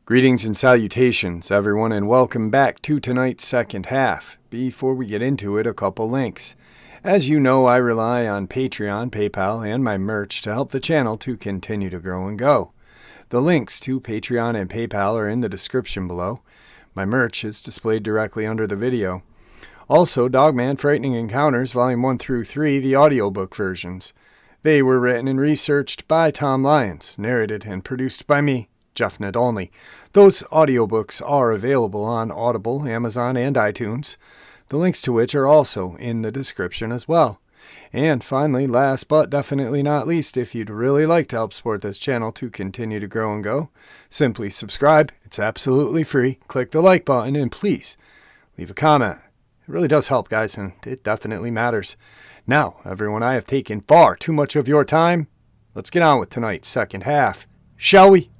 Greetings and salutations, everyone, and welcome back to tonight's second half. Before we get into it, a couple links. As you know, I rely on Patreon, PayPal, and my merch to help the channel to continue to grow and go. The links to Patreon and PayPal are in the description below. My merch is displayed directly under the video. Also, Dogman Frightening Encounters, Volume 1 through 3, the audiobook versions. They were written and researched by Tom Lyons, narrated and produced by me, Jeff Nadolny. Those audiobooks are available on Audible, Amazon, and iTunes, the links to which are also in the description as well. And finally, last but definitely not least, if you'd really like to help support this channel to continue to grow and go, simply subscribe. It's absolutely free. Click the like button and please leave a comment. It really does help, guys, and it definitely matters. Now, everyone, I have taken far too much of your time. Let's get on with tonight's second half, shall we?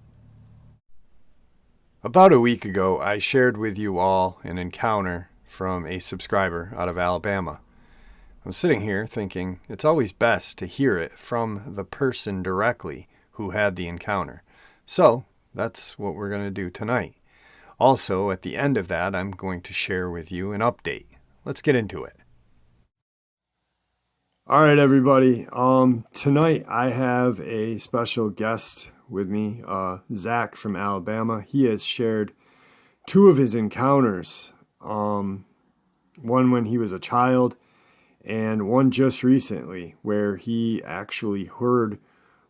About a week ago, I shared with you all an encounter from a subscriber out of Alabama. I was sitting here thinking it's always best to hear it from the person directly who had the encounter. So that's what we're going to do tonight. Also, at the end of that, I'm going to share with you an update. Let's get into it. All right, everybody. Tonight I have a special guest with me, Zach from Alabama. He has shared two of his encounters, one when he was a child and one just recently where he actually heard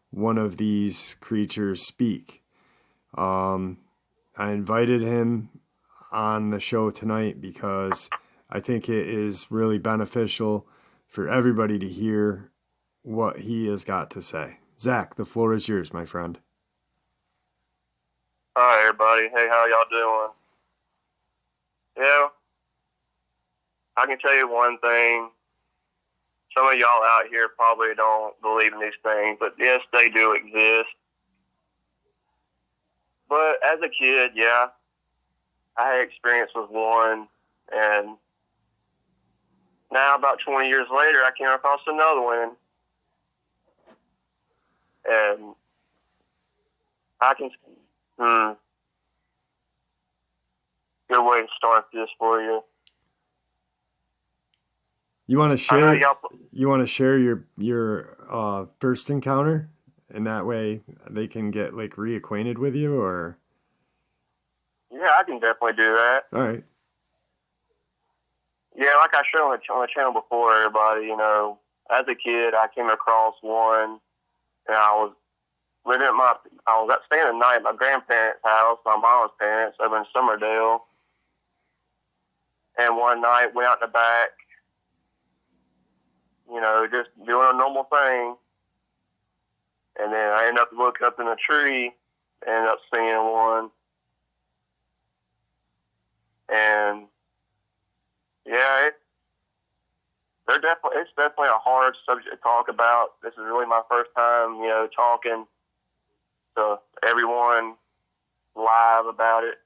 one of these creatures speak. I invited him on the show tonight because I think it is really beneficial for everybody to hear what he has got to say. Zach, the floor is yours, my friend. Hi, everybody. Hey, how y'all doing? Yeah, I can tell you one thing. Some of y'all out here probably don't believe in these things, but yes, they do exist. But as a kid, yeah, I had experience with one, and now about 20 years later, I came across another one. And I can... Good way to start this for you. You want to share? You want to share your first encounter, and that way they can get like reacquainted with you, or? Yeah, I can definitely do that. All right. Yeah, like I showed on the channel before, everybody. You know, as a kid, I came across one, and I was staying the night at my grandparents' house, my mom's parents, over in Summerdale. And one night, went out in the back, you know, just doing a normal thing. And then I ended up looking up in a tree, ended up seeing one. And yeah, it's definitely a hard subject to talk about. This is really my first time, you know, talking to everyone live about it.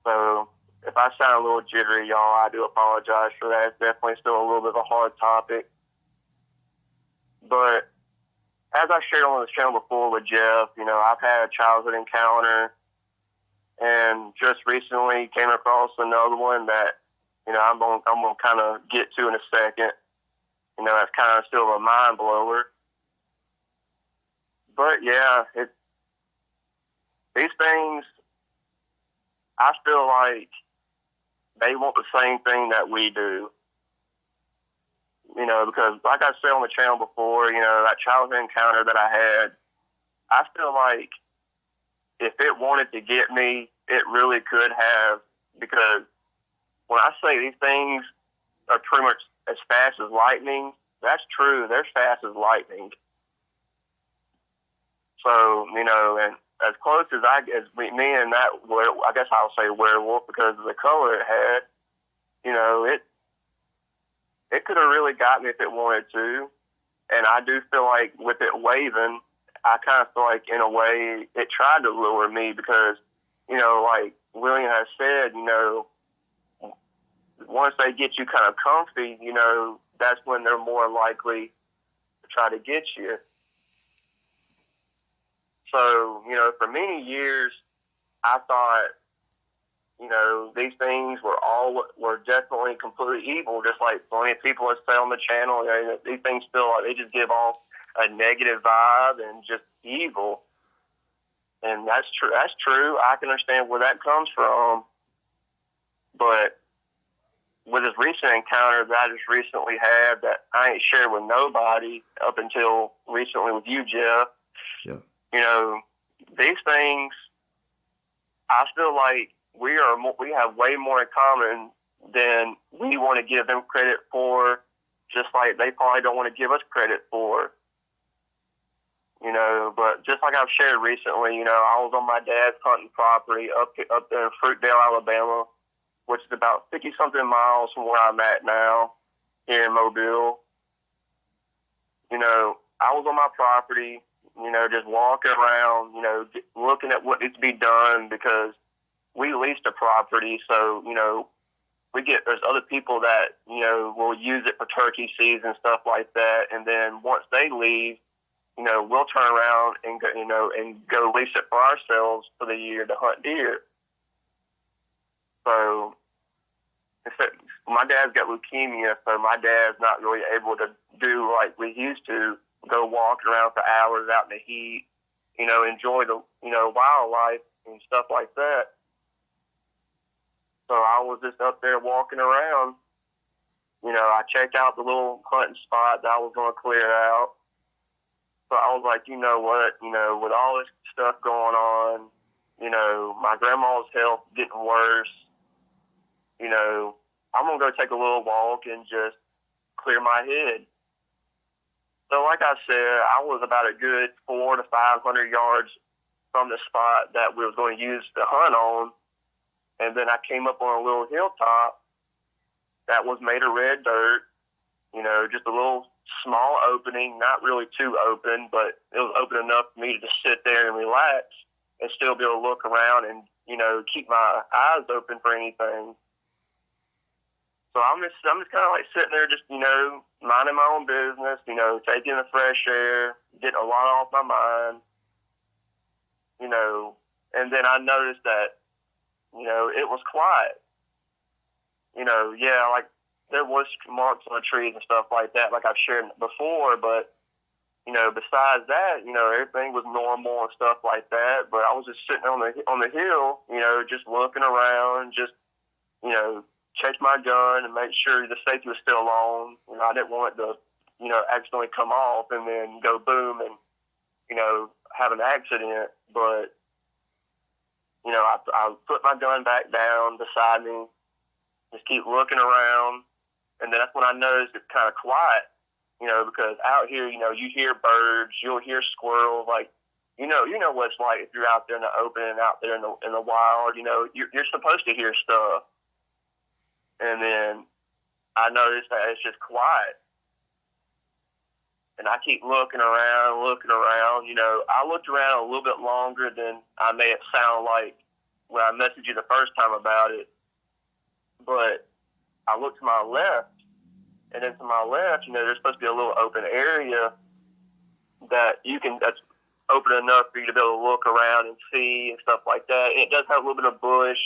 So if I sound a little jittery, y'all, I do apologize for that. It's definitely still a little bit of a hard topic. But as I shared on this channel before with Jeff, you know, I've had a childhood encounter, and just recently came across another one that, you know, I'm gonna kind of get to in a second. You know, that's kind of still a mind blower. But yeah, these things, I feel like they want the same thing that we do. You know, because like I said on the channel before, you know, that childhood encounter that I had, I feel like if it wanted to get me, it really could have, because when I say these things are pretty much as fast as lightning, that's true. They're fast as lightning. So, you know, and as close as me and that, I guess I'll say werewolf because of the color it had, you know, it could have really got me if it wanted to. And I do feel like with it waving, I kind of feel like in a way it tried to lure me because, you know, like William has said, you know, once they get you kind of comfy, you know, that's when they're more likely to try to get you. So, you know, for many years, I thought, you know, these things were definitely completely evil, just like plenty of people that say on the channel. You know, these things feel like they just give off a negative vibe and just evil. And that's true. That's true. I can understand where that comes from. But with this recent encounter that I just recently had that I ain't shared with nobody up until recently with you, Jeff. Yeah. You know, these things, I feel like we have way more in common than we want to give them credit for, just like they probably don't want to give us credit for. You know, but just like I've shared recently, you know, I was on my dad's hunting property up there in Fruitdale, Alabama, which is about 50-something miles from where I'm at now, here in Mobile. You know, I was on my property, you know, just walking around, you know, looking at what needs to be done because we leased a property, so, you know, there's other people that, you know, will use it for turkey season, stuff like that, and then once they leave, you know, we'll turn around and go, you know, and go lease it for ourselves for the year to hunt deer. So, my dad's got leukemia, so my dad's not really able to do like we used to, go walk around for hours out in the heat, you know, enjoy the, you know, wildlife and stuff like that. So I was just up there walking around. You know, I checked out the little hunting spot that I was going to clear out. So I was like, you know what, you know, with all this stuff going on, you know, my grandma's health getting worse, you know, I'm going to go take a little walk and just clear my head. So like I said, I was about a good 400 to 500 yards from the spot that we was going to use to hunt on. And then I came up on a little hilltop that was made of red dirt, you know, just a little small opening, not really too open, but it was open enough for me to just sit there and relax and still be able to look around and, you know, keep my eyes open for anything. So I'm just kind of like sitting there just, you know, minding my own business, you know, taking the fresh air, getting a lot off my mind, you know, and then I noticed that, you know, it was quiet. You know, yeah, like there was marks on the trees and stuff like that, like I've shared before, but, you know, besides that, you know, everything was normal and stuff like that, but I was just sitting on the hill, you know, just looking around, just, you know, check my gun and make sure the safety was still on. You know, I didn't want it to, you know, accidentally come off and then go boom and, you know, have an accident. But, you know, I put my gun back down beside me, just keep looking around, and then that's when I noticed it's kind of quiet, you know, because out here, you know, you hear birds, you'll hear squirrels, like, you know what it's like if you're out there in the open and out there in the wild, you know, you're supposed to hear stuff. And then I noticed that it's just quiet. And I keep looking around, you know. I looked around a little bit longer than I made it sound like when I messaged you the first time about it. But I looked to my left, and then to my left, you know, there's supposed to be a little open area that's open enough for you to be able to look around and see and stuff like that. And it does have a little bit of bush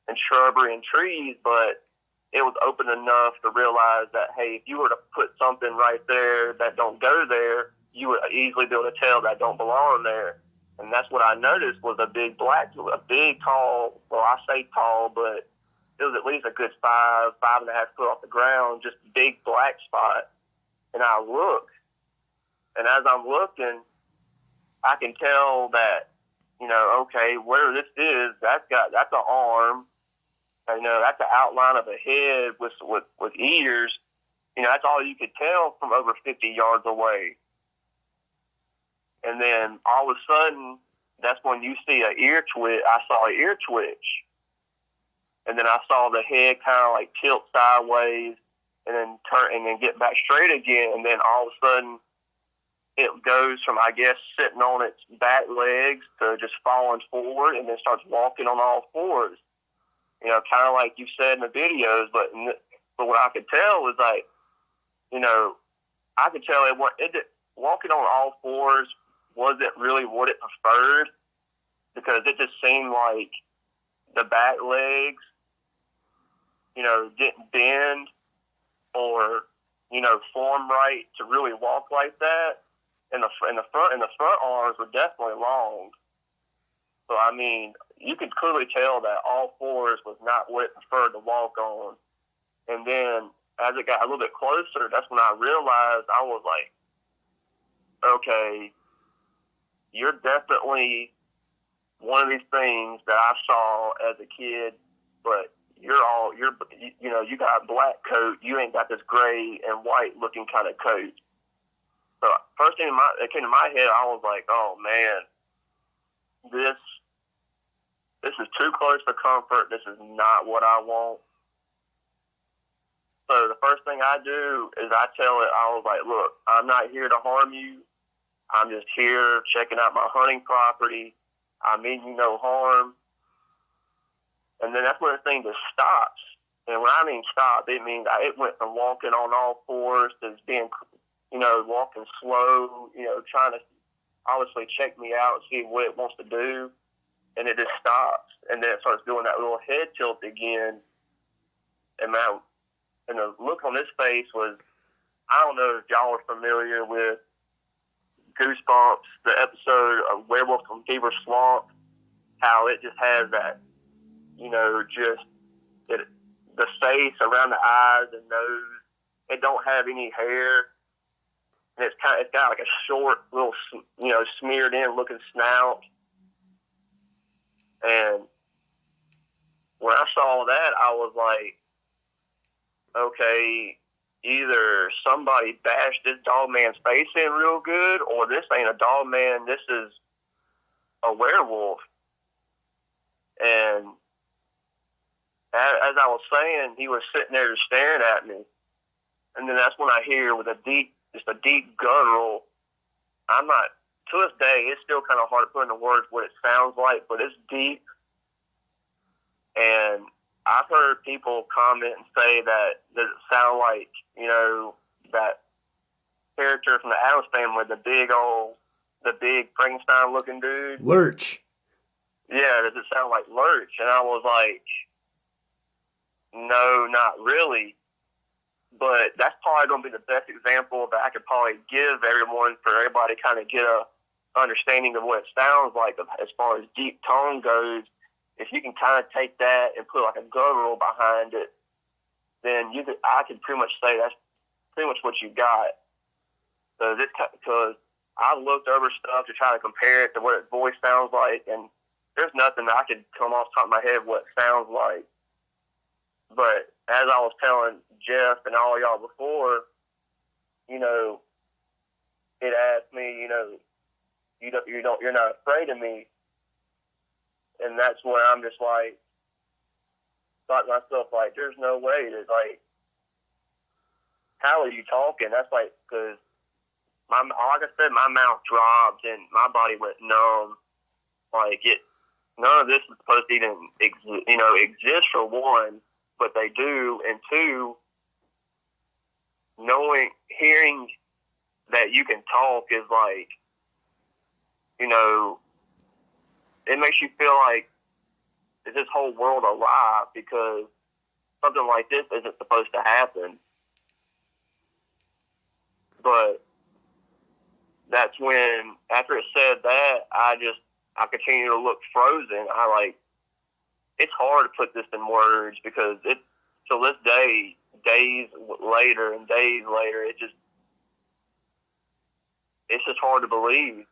and shrubbery and trees, but it was open enough to realize that, hey, if you were to put something right there that don't go there, you would easily be able to tell that don't belong there. And that's what I noticed was a big tall, well, I say tall, but it was at least a good 5.5 foot off the ground, just big black spot. And I looked, and as I'm looking, I can tell that, you know, okay, where this is, that's an arm. You know, that's the outline of a head with ears. You know, that's all you could tell from over 50 yards away. And then all of a sudden, that's when you see an ear twitch. I saw an ear twitch. And then I saw the head kind of like tilt sideways and then turn and then get back straight again. And then all of a sudden, it goes from, I guess, sitting on its back legs to just falling forward and then starts walking on all fours. You know, kind of like you said in the videos, but what I could tell was like you know, I could tell walking on all fours wasn't really what it preferred, because it just seemed like the back legs, you know, didn't bend or, you know, form right to really walk like that. And the front arms were definitely long. So I mean, you could clearly tell that all fours was not what it preferred to walk on. And then as it got a little bit closer, that's when I realized, I was like, okay, you're definitely one of these things that I saw as a kid, but you know, you got a black coat, you ain't got this gray and white looking kind of coat. So first thing that came to my head, I was like, oh man, this is too close for comfort. This is not what I want. So the first thing I do is I tell it, I was like, look, I'm not here to harm you. I'm just here checking out my hunting property. I mean you no harm. And then that's when the thing just stops. And when I mean stop, it means it went from walking on all fours to being, you know, walking slow, you know, trying to obviously check me out and see what it wants to do. And it just stops. And then it starts doing that little head tilt again. And the look on his face was, I don't know if y'all are familiar with Goosebumps, the episode of Werewolf from Fever Swamp, how it just has that, you know, just the face around the eyes and nose, it don't have any hair. And it's got like a short little, you know, smeared in looking snout. And when I saw that, I was like, okay, either somebody bashed this dog man's face in real good, or this ain't a dog man, this is a werewolf. And as I was saying, he was sitting there staring at me. And then that's when I hear with a deep guttural. To this day, it's still kind of hard to put into words what it sounds like, but it's deep. And I've heard people comment and say that does it sound like, you know, that character from the Addams Family, the big Frankenstein looking dude? Lurch. Yeah, does it sound like Lurch? And I was like, no, not really. But that's probably going to be the best example that I could probably give everyone, for everybody to kind of get a understanding of what it sounds like as far as deep tone goes. If you can kind of take that and put like a guttural behind it, then I could pretty much say that's pretty much what you got. Because I looked over stuff to try to compare it to what its voice sounds like, and there's nothing that I could come off the top of my head what it sounds like. But as I was telling Jeff and all y'all before, you know, it asked me, you know, you're not afraid of me. And that's where I'm just like, thought to myself, like, there's no way. There's like, how are you talking? That's like, because like I said, my mouth dropped and my body went numb. Like, none of this is supposed to even exist, for one, but they do. And two, hearing that you can talk is like, you know, it makes you feel like, is this whole world alive? Because something like this isn't supposed to happen. But that's when, after it said that, I continue to look frozen. It's hard to put this in words, because till this day, days later, it's just hard to believe.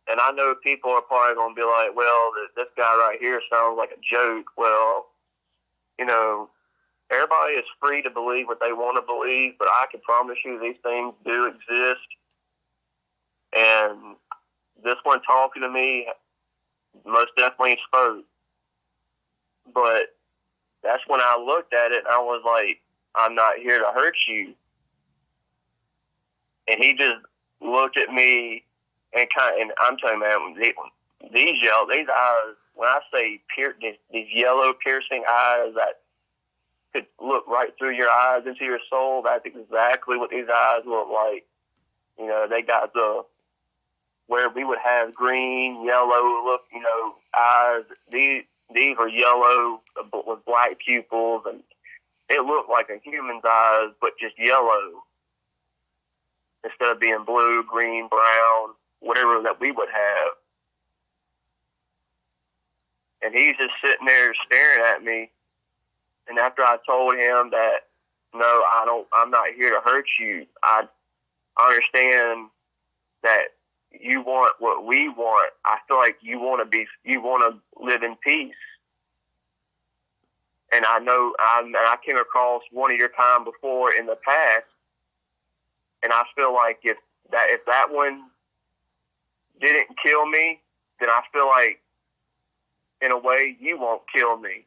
And I know people are probably going to be like, well, this guy right here sounds like a joke. Well, you know, everybody is free to believe what they want to believe, but I can promise you these things do exist. And this one talking to me most definitely spoke. But that's when I looked at it and I was like, I'm not here to hurt you. And he just looked at me and I'm telling you, man, these eyes, when I say these yellow piercing eyes that could look look right through your eyes into your soul. That's exactly what these eyes look like. You know, they got where we would have green, yellow look, you know, eyes. These are yellow with black pupils, and it looked like a human's eyes, but just yellow instead of being blue, green, brown, whatever that we would have. And he's just sitting there staring at me. And after I told him that, no, I'm not here to hurt you. I understand that you want what we want. I feel like you want to live in peace. And I know, I came across one of your time before in the past, and I feel like if that one didn't kill me, then I feel like, in a way, you won't kill me.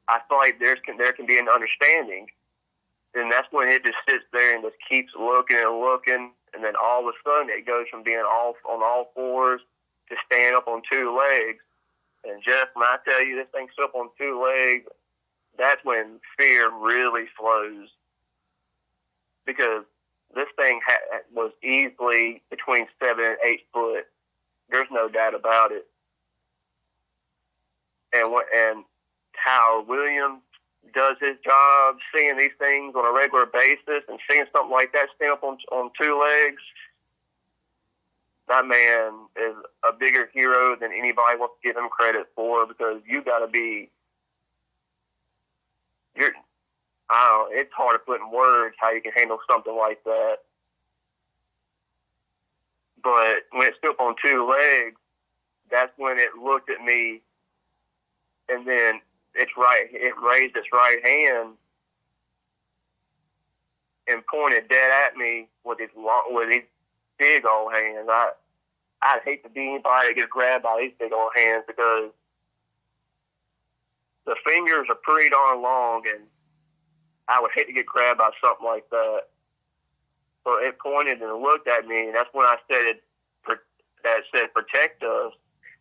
I feel like there can be an understanding, and that's when it just sits there and just keeps looking and looking, and then all of a sudden it goes from being off on all fours to stand up on two legs. And Jeff, when I tell you this thing stood up on two legs, that's when fear really flows, because this thing was easily between 7 and 8 foot. There's no doubt about it. And how William does his job, seeing these things on a regular basis and seeing something like that stand up on two legs, that man is a bigger hero than anybody wants to give him credit for, because you got to be, it's hard to put in words how you can handle something like that. But when it stood up on two legs, that's when it looked at me, and then it raised its right hand and pointed dead at me with these big old hands. I'd hate to be anybody that gets grabbed by these big old hands, because the fingers are pretty darn long, and I would hate to get grabbed by something like that. So it pointed and looked at me, and that's when I said protect us.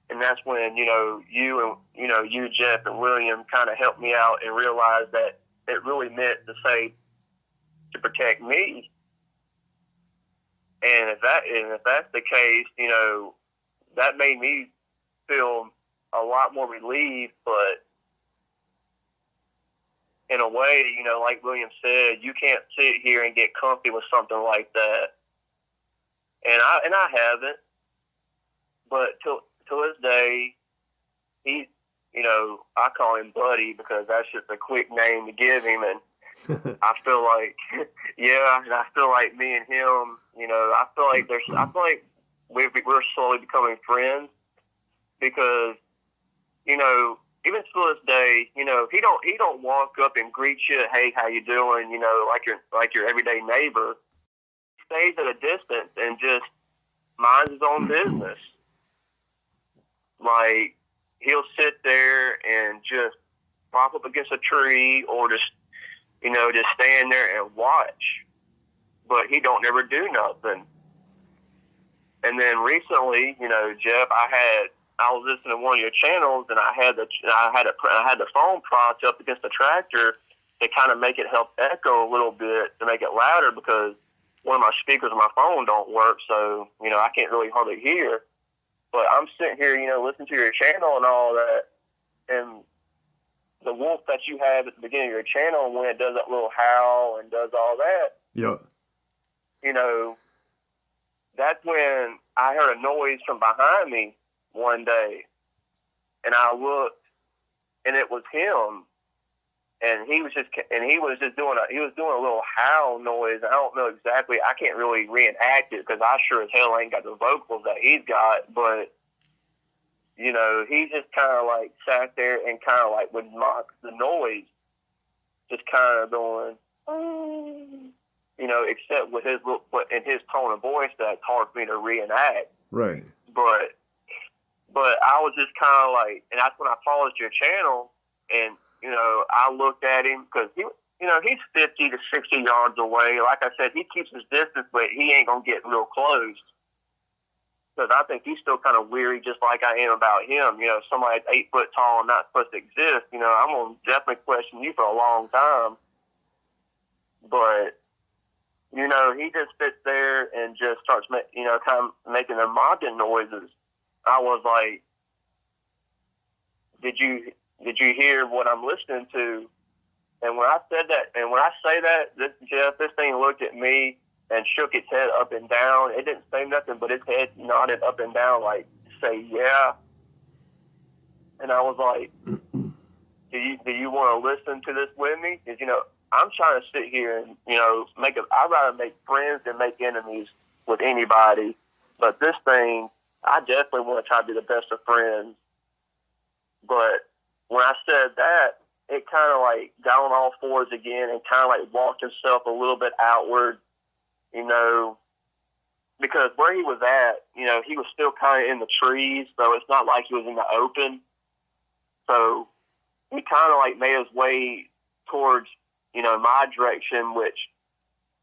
And that's when, you, Jeff, and William kind of helped me out and realized that it really meant to say to protect me. And if that's the case, that made me feel a lot more relieved. But in a way, like William said, you can't sit here and get comfy with something like that. And I haven't. But till this day, he's, I call him Buddy because that's just a quick name to give him. And I feel like, and I feel like me and him, I feel like we're slowly becoming friends, because, even to this day, he don't walk up and greet you, hey, how you doing, like your everyday neighbor. He stays at a distance and just minds his own business. Like, he'll sit there and just prop up against a tree, or just stand there and watch. But he don't never do nothing. And then recently, Jeff, I was listening to one of your channels, and I had the phone propped up against the tractor to kind of make it help echo a little bit, to make it louder, because one of my speakers on my phone don't work, so I can't really hardly hear. But I'm sitting here, listening to your channel and all that, and the wolf that you have at the beginning of your channel, when it does that little howl and does all that, that's when I heard a noise from behind me one day, and I looked, and it was him, and he was doing a little howl noise. I don't know exactly. I can't really reenact it, because I sure as hell ain't got the vocals that he's got. But he just kind of like sat there and kind of like would mock the noise, just kind of going, except with in his tone of voice that's hard for me to reenact. Right. But I was just kind of like, and that's when I followed your channel, and I looked at him, because he's 50 to 60 yards away. Like I said, he keeps his distance, but he ain't gonna get real close. because I think he's still kind of weary, just like I am about him. You know, somebody that's 8 foot tall and not supposed to exist. You know, I'm gonna definitely question you for a long time. But you know, he just sits there and just starts, kind of making the mocking noises. I was like, did you hear what I'm listening to? And when I said that, and when I say that, this thing looked at me and shook its head up and down. It didn't say nothing, but its head nodded up and down, like, say, yeah. And I was like, do you want to listen to this with me? Because, I'm trying to sit here and, I'd rather make friends than make enemies with anybody. But this thing, I definitely want to try to be the best of friends. But when I said that, it kind of like got on all fours again and kind of like walked himself a little bit outward, because where he was at, he was still kind of in the trees, so it's not like he was in the open. So he kind of like made his way towards, my direction, which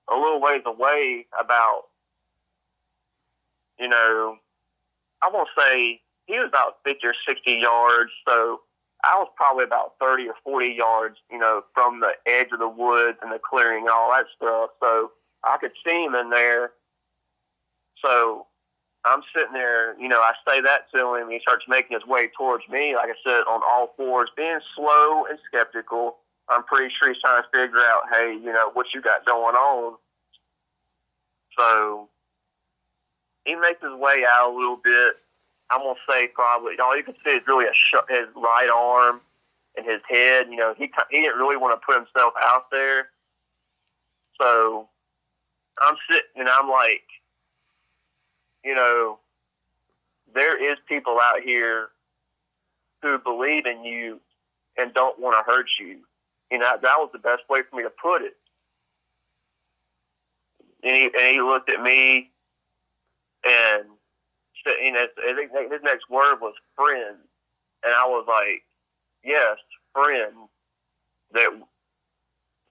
a little ways away, about, I won't say, he was about 50 or 60 yards, so I was probably about 30 or 40 yards, from the edge of the woods and the clearing and all that stuff. So I could see him in there. So I'm sitting there, I say that to him. He starts making his way towards me, like I said, on all fours, being slow and skeptical. I'm pretty sure he's trying to figure out, hey, what you got going on. So he makes his way out a little bit. I'm going to say probably, all you can see is really his right arm and his head. He didn't really want to put himself out there. So I'm sitting and I'm like, there is people out here who believe in you and don't want to hurt you. That was the best way for me to put it. And he looked at me and said, I think his next word was friend. And I was like, yes, friend. That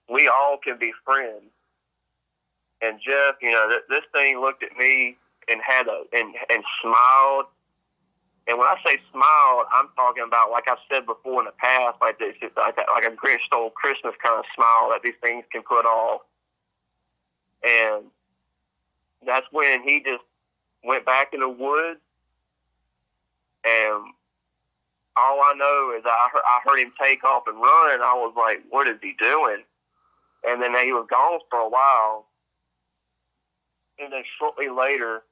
we all can be friends. And Jeff, this thing looked at me and and smiled. And when I say smiled, I'm talking about, like I've said before in the past, like a Grinch stole Christmas kind of smile that these things can put off. And that's when he just went back in the woods. And all I know is I heard him take off and run. And I was like, what is he doing? And then he was gone for a while. And then shortly later,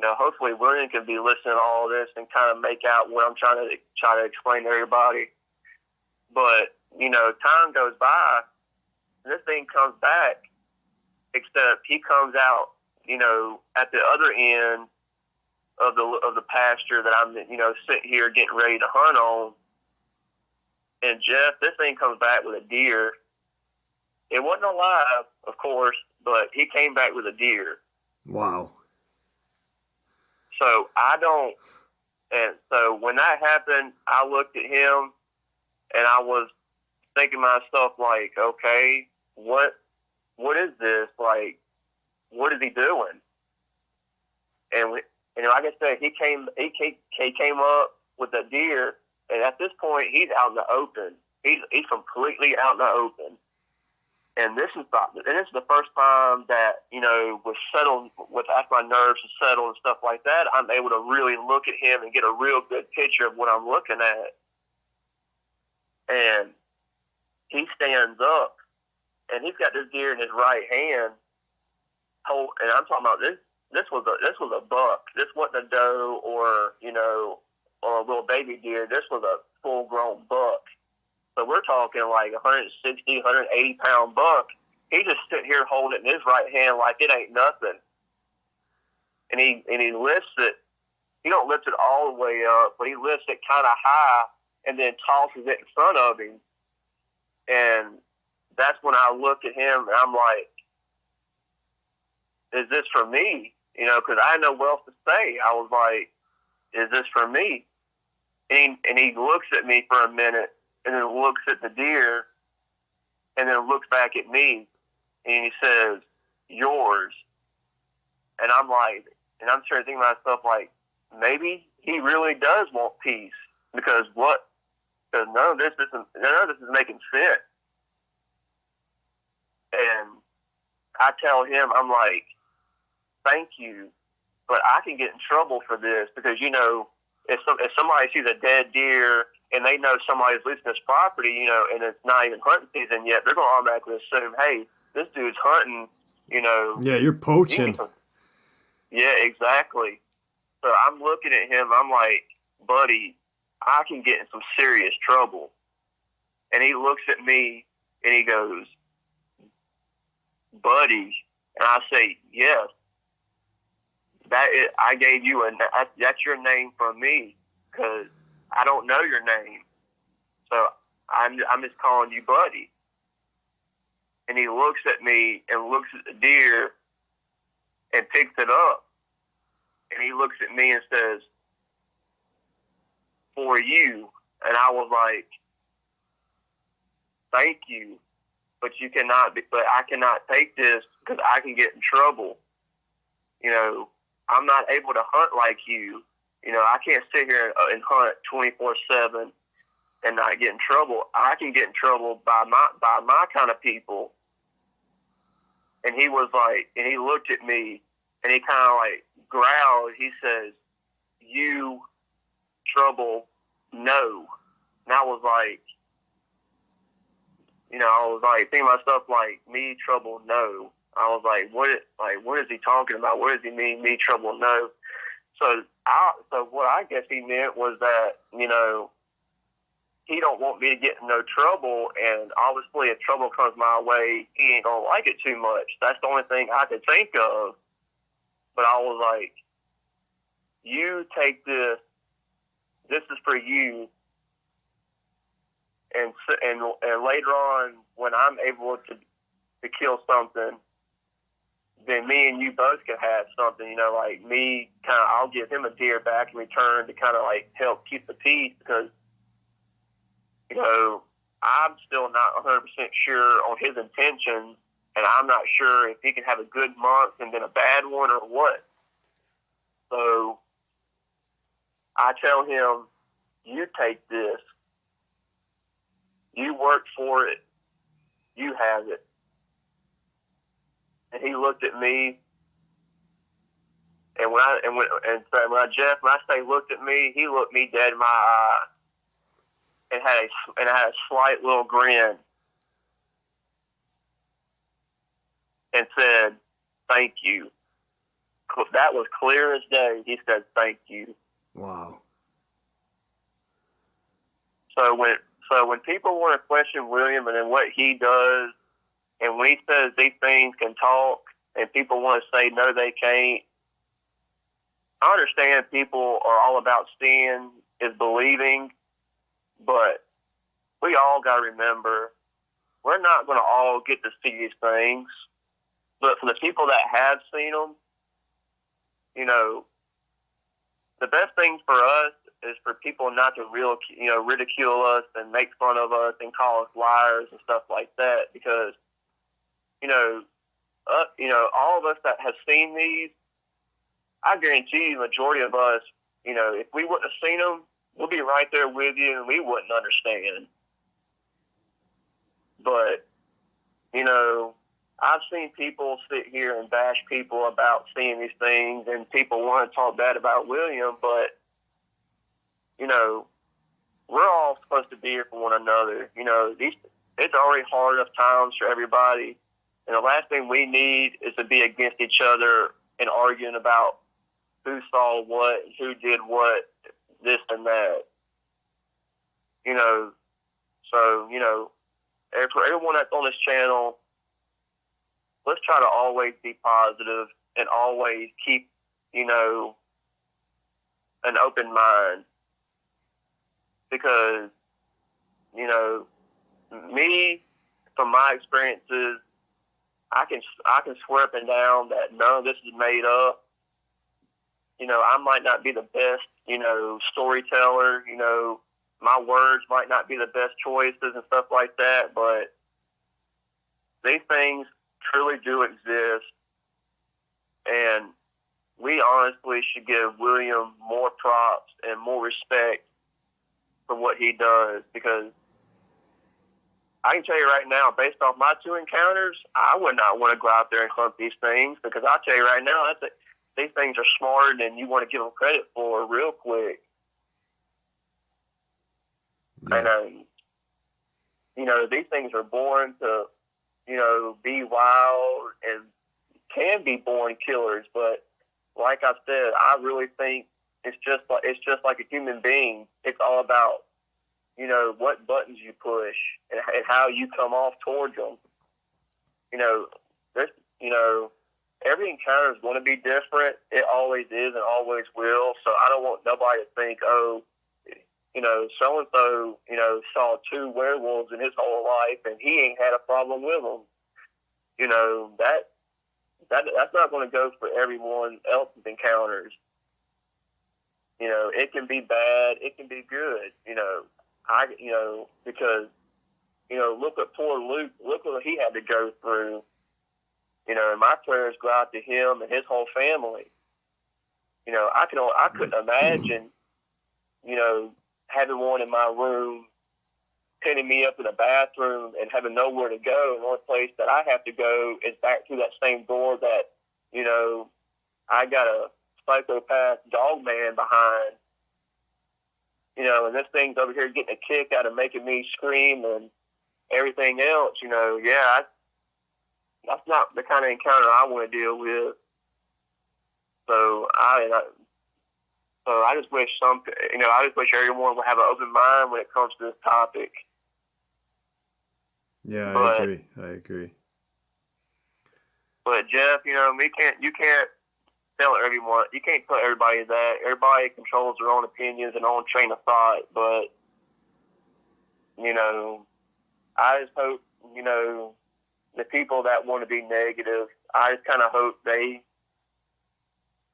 hopefully William can be listening to all this and kind of make out what I'm trying to explain to everybody. But, time goes by, and this thing comes back, except he comes out, at the other end of the pasture that I'm, sitting here getting ready to hunt on. And Jeff, this thing comes back with a deer. It wasn't alive, of course, but he came back with a deer. Wow. So so when that happened, I looked at him and I was thinking to myself, like, okay, what is this? Like, what is he doing? And like I said, he came up with a deer, and at this point, he's out in the open. He's completely out in the open. And this is the first time that, was settled after my nerves are settled and stuff like that. I'm able to really look at him and get a real good picture of what I'm looking at. And he stands up, and he's got this deer in his right hand. And I'm talking about this. This was a buck. This wasn't a doe or a little baby deer. This was a full-grown buck. So we're talking like 160, 180-pound buck. He just sitting here holding it in his right hand like it ain't nothing. And he lifts it. He don't lift it all the way up, but he lifts it kind of high and then tosses it in front of him. And that's when I look at him and I'm like, is this for me? Because I had no what else to say. I was like, is this for me? And he looks at me for a minute, and then looks at the deer, and then looks back at me, and he says, yours. And I'm like, And I'm trying to think to myself, like, maybe he really does want peace, because none of this is making sense. And I tell him, I'm like, thank you, but I can get in trouble for this, because, if somebody sees a dead deer and they know somebody's leasing this property, and it's not even hunting season yet, they're going to automatically assume, hey, this dude's hunting, Yeah, you're poaching. Yeah, exactly. So I'm looking at him, I'm like, buddy, I can get in some serious trouble. And he looks at me and he goes, buddy. And I say, yes, I gave you that's your name from me, because I don't know your name. So I'm just calling you buddy. And he looks at me and looks at the deer and picks it up. And he looks at me and says, for you. And I was like, thank you, but I cannot take this, because I can get in trouble. I'm not able to hunt like you. I can't sit here and hunt 24/7 and not get in trouble. I can get in trouble by my kind of people. And he was like, and he looked at me and he kind of like growled. He says, you trouble, no. And I was like, thinking to myself, like, me trouble, no. I was like, what is he talking about? What does he mean, me trouble, no? So what I guess he meant was that, he don't want me to get in no trouble, and obviously if trouble comes my way, he ain't gonna like it too much. That's the only thing I could think of. But I was like, you take this is for you, and later on, when I'm able to kill something, then me and you both can have something, like me, I'll give him a deer back in return to kind of like help keep the peace, because, I'm still not 100% sure on his intentions, and I'm not sure if he can have a good month and then a bad one or what. So I tell him, you take this, you work for it, you have it. And he looked at me, and when I say looked at me, he looked me dead in my eye, and had a slight little grin, and said, "Thank you." That was clear as day. He said, "Thank you." Wow. So when people want to question William and then what he does, and when he says these things can talk, and people want to say no, they can't, I understand people are all about seeing is believing, but we all got to remember, we're not going to all get to see these things. But for the people that have seen them, the best thing for us is for people not to ridicule us and make fun of us and call us liars and stuff like that, because all of us that have seen these, I guarantee you, the majority of us, if we wouldn't have seen them, we'll be right there with you and we wouldn't understand. But, I've seen people sit here and bash people about seeing these things, and people want to talk bad about William, but, we're all supposed to be here for one another. It's already hard enough times for everybody, and the last thing we need is to be against each other and arguing about who saw what, who did what, this and that. And for everyone that's on this channel, let's try to always be positive and always keep, an open mind. Because, me, from my experiences, I can swear up and down that none of this is made up. I might not be the best, storyteller. My words might not be the best choices and stuff like that, but these things truly do exist. And we honestly should give William more props and more respect for what he does, because I can tell you right now, based off my 2 encounters, I would not want to go out there and hunt these things, because I'll tell you right now, these things are smarter than you want to give them credit for real quick. Yeah. And, these things are born to, be wild and can be born killers. But like I said, I really think it's just like a human being. It's all about, what buttons you push and how you come off towards them. Every encounter is going to be different. It always is and always will. So I don't want nobody to think, so-and-so, saw 2 werewolves in his whole life and he ain't had a problem with them. That's not going to go for everyone else's encounters. It can be bad. It can be good. Because, look at poor Luke. Look what he had to go through. And my prayers go out to him and his whole family. I couldn't imagine, having one in my room, pinning me up in a bathroom and having nowhere to go. And the only place that I have to go is back through that same door that, I got a psychopath Dogman behind. And this thing's over here getting a kick out of making me scream and everything else. That's not the kind of encounter I want to deal with. So I just wish everyone would have an open mind when it comes to this topic. Yeah, I agree. But Jeff, you can't tell everyone. You can't tell everybody that. Everybody controls their own opinions and own train of thought. But I just hope the people that want to be negative, I just kind of hope they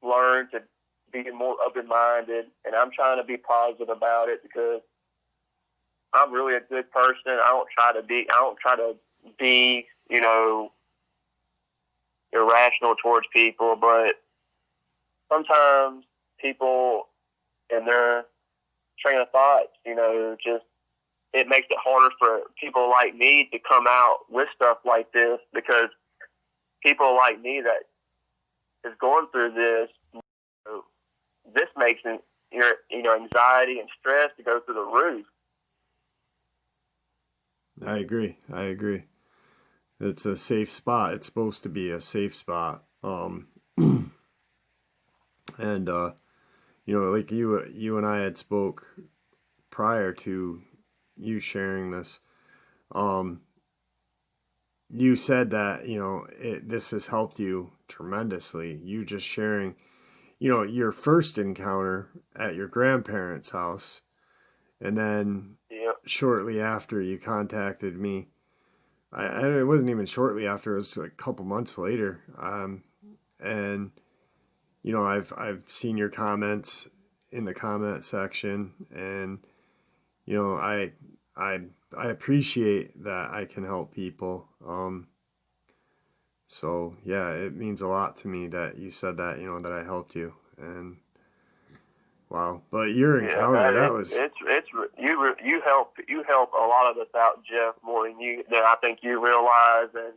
learn to be more open-minded, and I'm trying to be positive about it, because I'm really a good person. I don't try to be irrational towards people, but sometimes people and their train of thoughts, just, it makes it harder for people like me to come out with stuff like this, because people like me that is going through this makes anxiety and stress to go through the roof. I agree. It's a safe spot. It's supposed to be a safe spot. And like you and I had spoke prior to you sharing this. You said that this has helped you tremendously. You just sharing, your first encounter at your grandparents' house, and then shortly after you contacted me. It wasn't even shortly after; it was like a couple months later. And I've seen your comments in the comment section, and I appreciate that I can help people. So yeah, it means a lot to me that you said that, that I helped you. And wow, but your encounter, you help a lot of us out, Jeff, more than I think you realize. And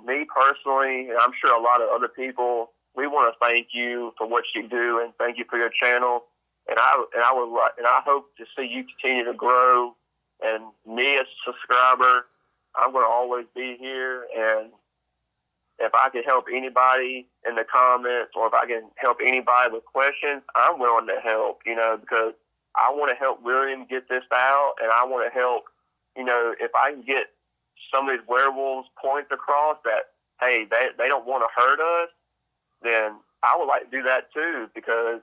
me personally, and I'm sure a lot of other people, we want to thank you for what you do and thank you for your channel. And I hope to see you continue to grow. And me as a subscriber, I'm going to always be here. And if I can help anybody in the comments, or if I can help anybody with questions, I'm willing to help, because I want to help William get this out. And I want to help, if I can get some of these werewolves points across that, hey, they don't want to hurt us, then I would like to do that too, because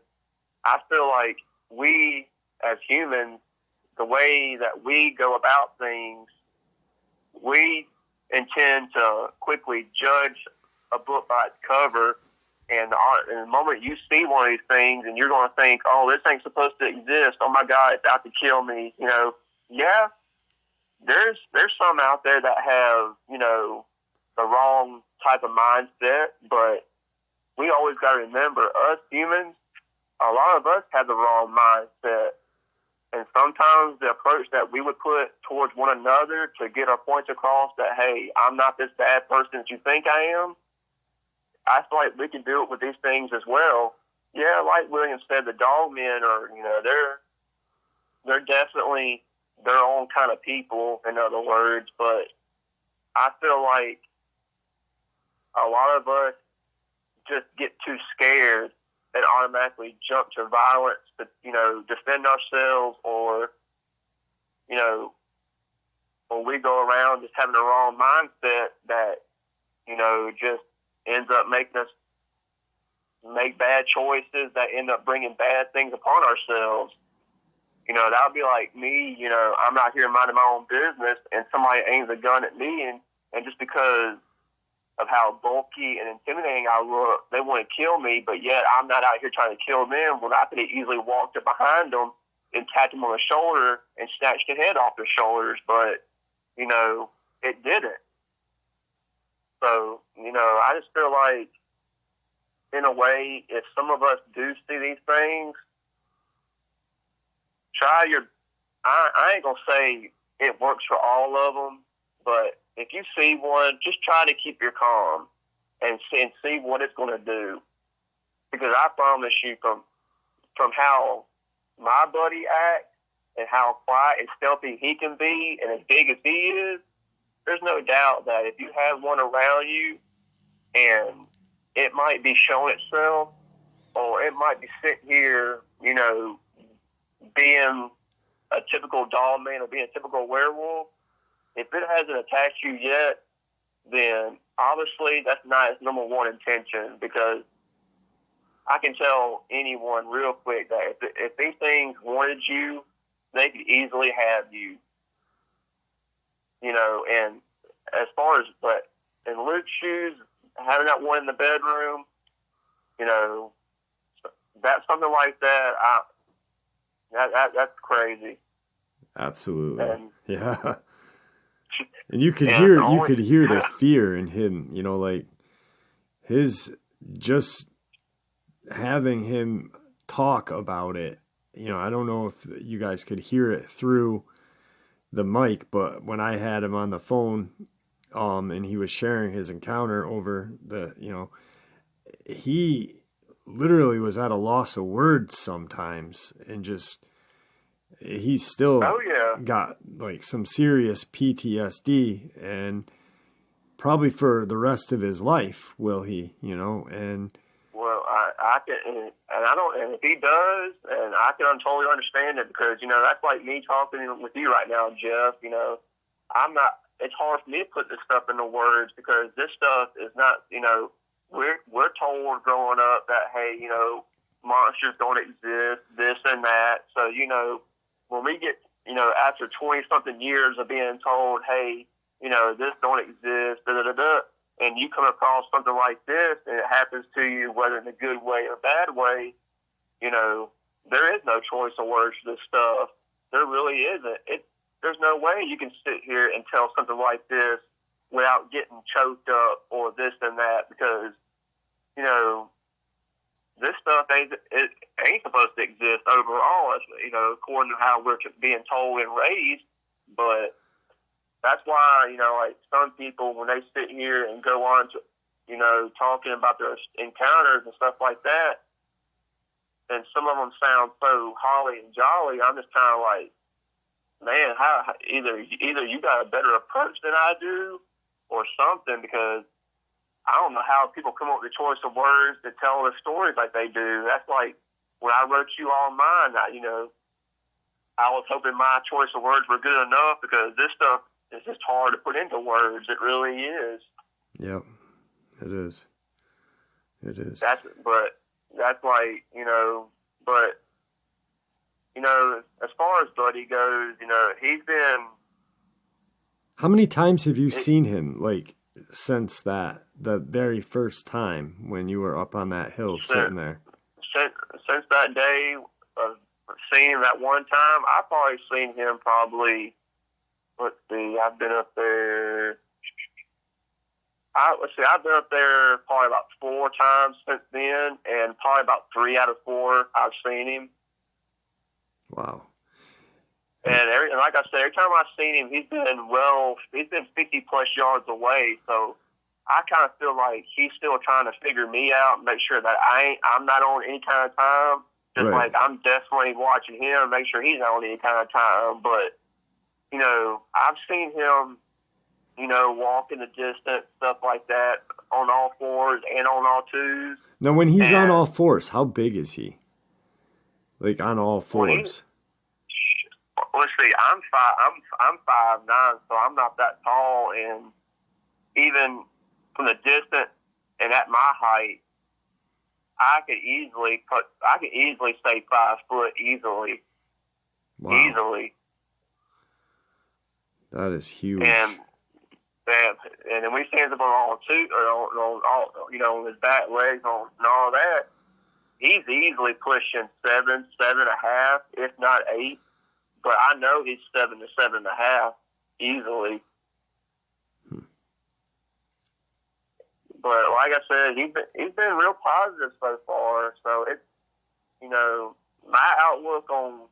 I feel like we as humans, the way that we go about things, we intend to quickly judge a book by its cover. And the moment you see one of these things and you're going to think, oh, this ain't supposed to exist. Oh my God, it's out to kill me. Yeah, there's some out there that have, the wrong type of mindset, but we always got to remember, us humans, a lot of us have the wrong mindset. And sometimes the approach that we would put towards one another to get our points across that, hey, I'm not this bad person that you think I am, I feel like we can do it with these things as well. Yeah, like William said, the Dogmen are, they're definitely their own kind of people, in other words, but I feel like a lot of us just get too scared and automatically jump to violence to, defend ourselves, or, when we go around just having the wrong mindset that, just ends up making us make bad choices that end up bringing bad things upon ourselves. That would be like me, I'm out here minding my own business and somebody aims a gun at me, and just because of how bulky and intimidating I look, they want to kill me, but yet I'm not out here trying to kill them. Well, I could have easily walked up behind them and tapped them on the shoulder and snatched the head off their shoulders, but, it didn't. So, I just feel like, in a way, if some of us do see these things, I ain't going to say it works for all of them, but if you see one, just try to keep your calm and see what it's going to do. Because I promise you, from how my buddy acts and how quiet and stealthy he can be and as big as he is, there's no doubt that if you have one around you and it might be showing itself, or it might be sitting here, being a typical Dogman or being a typical werewolf, if it hasn't attacked you yet, then obviously that's not its number one intention, because I can tell anyone real quick that if these things wanted you, they could easily have you. And as far as, but in Luke's shoes, having that one in the bedroom, that's something like that. That's crazy. Absolutely. And, yeah. And you could hear the fear in him, like his, just having him talk about it. I don't know if you guys could hear it through the mic, but when I had him on the phone, and he was sharing his encounter over he literally was at a loss of words sometimes, and just, he's still got like some serious PTSD, and probably for the rest of his life will he, and well, I can, and I don't, and if he does, and I can totally understand it, because that's like me talking with you right now, Jeff. I'm not. It's hard for me to put this stuff into words, because this stuff is not. We're told growing up that, hey, monsters don't exist, this and that. So when we get after 20-something years of being told, hey, this don't exist, da da da da, and you come across something like this, and it happens to you, whether in a good way or bad way, there is no choice of words for this stuff. There really isn't. There's no way you can sit here and tell something like this without getting choked up or this and that, because, this stuff ain't supposed to exist overall, according to how we're being told and raised. But that's why, like some people, when they sit here and go on to, talking about their encounters and stuff like that, and some of them sound so holly and jolly, I'm just kind of like, man, how either you got a better approach than I do or something, because I don't know how people come up with the choice of words to tell their stories like they do. That's like when I wrote you all mine, I was hoping my choice of words were good enough, because this stuff is just hard to put into words. It really is. Yep, it is. It is. That's like, but, as far as Buddy goes, he's been... How many times have you seen him, like, since the very first time when you were up on that hill sitting there? Since that day of seeing him that one time, I've probably seen him let's see, I've been up there Let's see, I've been up there probably about 4 times since then, and probably about 3 out of 4 I've seen him. Wow. And like I said, every time I've seen him, he's been 50 plus yards away. So I kind of feel like he's still trying to figure me out and make sure that I'm not on any kind of time. Just right. like I'm definitely watching him, make sure he's not on any kind of time. But, you know, I've seen him, you know, walk in the distance, stuff like that, on all 4s and on all 2s. Now, when he's on all 4s, how big is he? Like on all 4s? Let's see. I'm 5'9", so I'm not that tall, and even from the distance and at my height, I could easily say 5 foot easily. Wow. Easily. That is huge. And then we stand up on all 2, or on all, you know, on his back legs and all that. He's easily pushing 7, 7.5, if not 8. But I know he's 7 to 7.5 easily. But like I said, he's been real positive so far. So it's, you know, my outlook on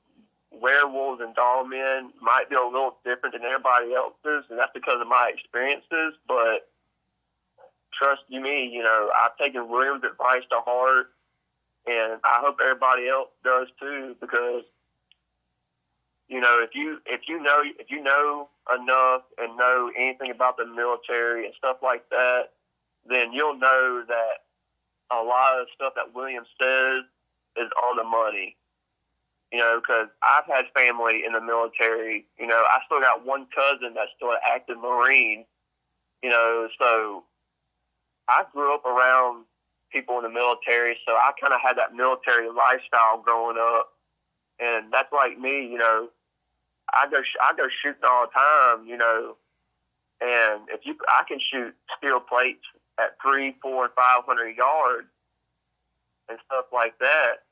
werewolves and dogmen might be a little different than everybody else's, and that's because of my experiences. But trust you me, you know, I've taken William's advice to heart, and I hope everybody else does too, because, you know, if you know enough and know anything about the military and stuff like that, then you'll know that a lot of stuff that William says is on the money. You know, because I've had family in the military. You know, I still got one cousin that's still an active Marine. You know, so I grew up around people in the military, so I kind of had that military lifestyle growing up, and that's like me. You know, I go shooting all the time. You know, and I can shoot steel plates at 300, 400, and 500 yards and stuff like that,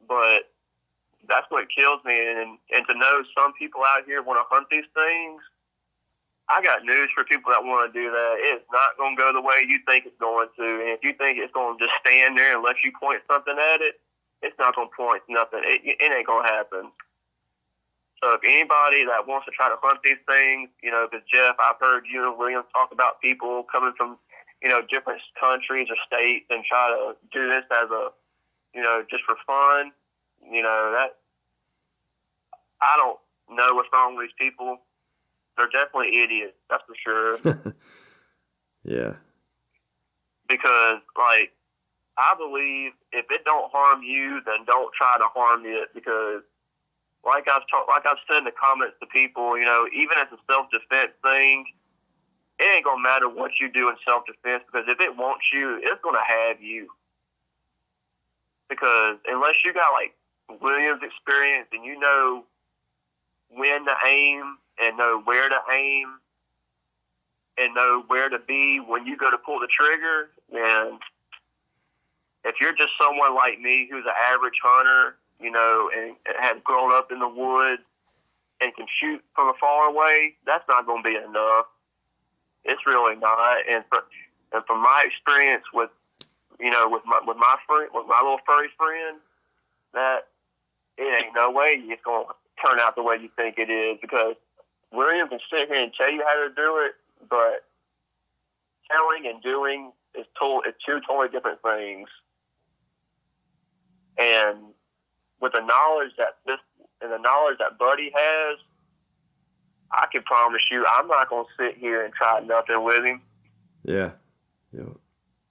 but that's what kills me. And to know some people out here want to hunt these things, I got news for people that want to do that. It's not going to go the way you think it's going to. And if you think it's going to just stand there and let you point something at it, it's not going to point nothing. It ain't going to happen. So if anybody that wants to try to hunt these things, you know, because Jeff, I've heard you and William talk about people coming from, you know, different countries or states and try to do this as a, you know, just for fun. You know, that I don't know what's wrong with these people. They're definitely idiots, that's for sure. Yeah. Because, like, I believe if it don't harm you, then don't try to harm it. Because, like I've said in the comments to people, you know, even as a self-defense thing, it ain't gonna matter what you do in self-defense, because if it wants you, it's gonna have you. Because unless you got like Williams experience and you know when to aim and know where to aim and know where to be when you go to pull the trigger, then if you're just someone like me who's an average hunter, you know, and has grown up in the woods and can shoot from far away, that's not going to be enough. It's really not. And from my experience with, you know, with my friend, with my little furry friend, that it ain't no way it's going to turn out the way you think it is. Because William can sit here and tell you how to do it, but telling and doing is two totally different things. And with the knowledge that Buddy has, I can promise you, I'm not going to sit here and try nothing with him. Yeah. Yeah.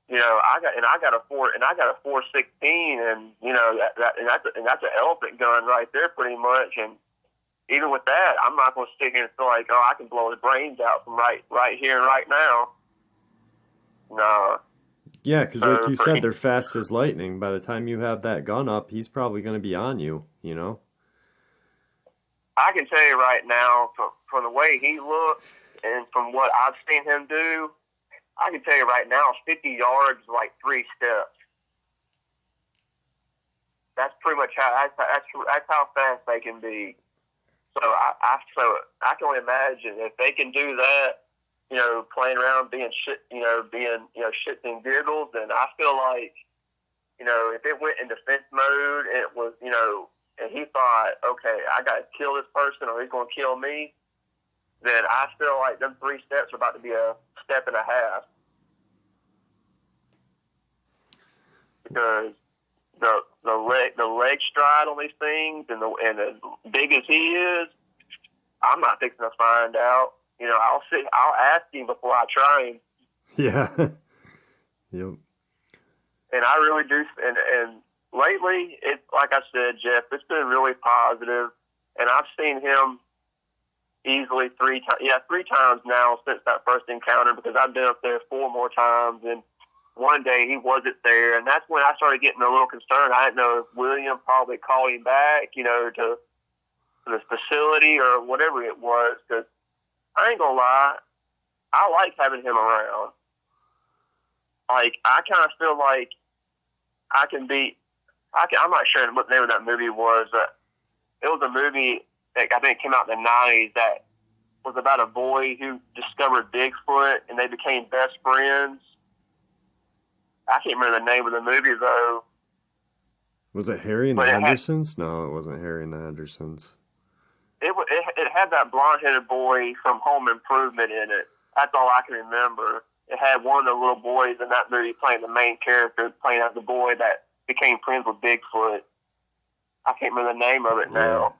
You know, I got a 416, and you know that's an elephant gun right there, pretty much. And even with that, I'm not going to sit here and feel like, oh, I can blow his brains out from right here and right now. No. Yeah, because like you said, they're fast as lightning. By the time you have that gun up, he's probably going to be on you, you know? I can tell you right now, from the way he looks and from what I've seen him do, I can tell you right now, 50 yards is like 3 steps. That's pretty much that's how fast they can be. So I can only imagine if they can do that, playing around, being shit, shits and giggles. And I feel like, if it went in defense mode, it was, and he thought, okay, I got to kill this person or he's going to kill me, then I feel like them 3 steps are about to be a step and a half. Because the leg stride on these things, and as big as he is, I'm not fixing to find out. I'll ask him before I try him. Yeah. Yep. And I really do. And lately, it's like I said, Jeff, it's been really positive. And I've seen him easily 3 times. Yeah, 3 times now since that first encounter, because I've been up there 4 more times. And one day he wasn't there, and that's when I started getting a little concerned. I didn't know if William probably called him back, to the facility or whatever it was. Because I ain't gonna lie, I like having him around. Like, I kind of feel like I'm not sure what the name of that movie was, but it was a movie that I think came out in the 90s that was about a boy who discovered Bigfoot, and they became best friends. I can't remember the name of the movie, though. Was it Harry and the Hendersons? No, it wasn't Harry and the Hendersons. It had that blonde-headed boy from Home Improvement in it. That's all I can remember. It had one of the little boys in that movie playing the main character, playing as the boy that became friends with Bigfoot. I can't remember the name of it now.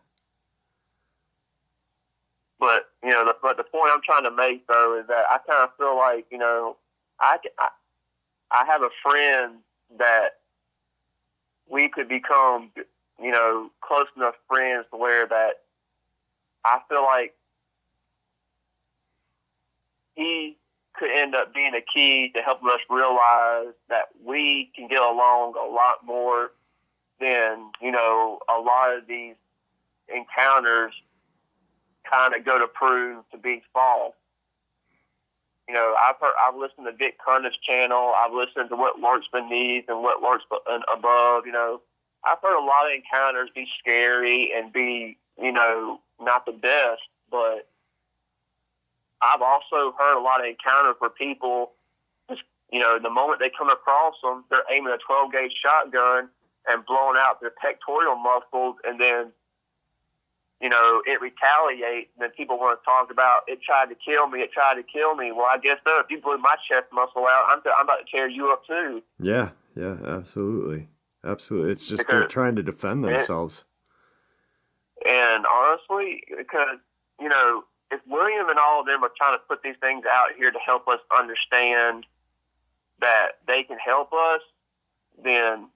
But, the point I'm trying to make, though, is that I kind of feel like, I have a friend that we could become, close enough friends to where that I feel like he could end up being a key to helping us realize that we can get along a lot more than, a lot of these encounters kind of go to prove to be false. I've listened to Vic Cundiff's channel. I've listened to what lurks beneath and what lurks above. I've heard a lot of encounters be scary and be, not the best, but I've also heard a lot of encounters where people just, the moment they come across them, they're aiming a 12-gauge shotgun and blowing out their pectoral muscles, and then, it retaliates, and then people want to talk about, it tried to kill me. Well, I guess so. If you blew my chest muscle out, I'm about to tear you up too. Yeah, absolutely. Absolutely. It's just they're trying to defend themselves. And honestly, because, if William and all of them are trying to put these things out here to help us understand that they can help us, then,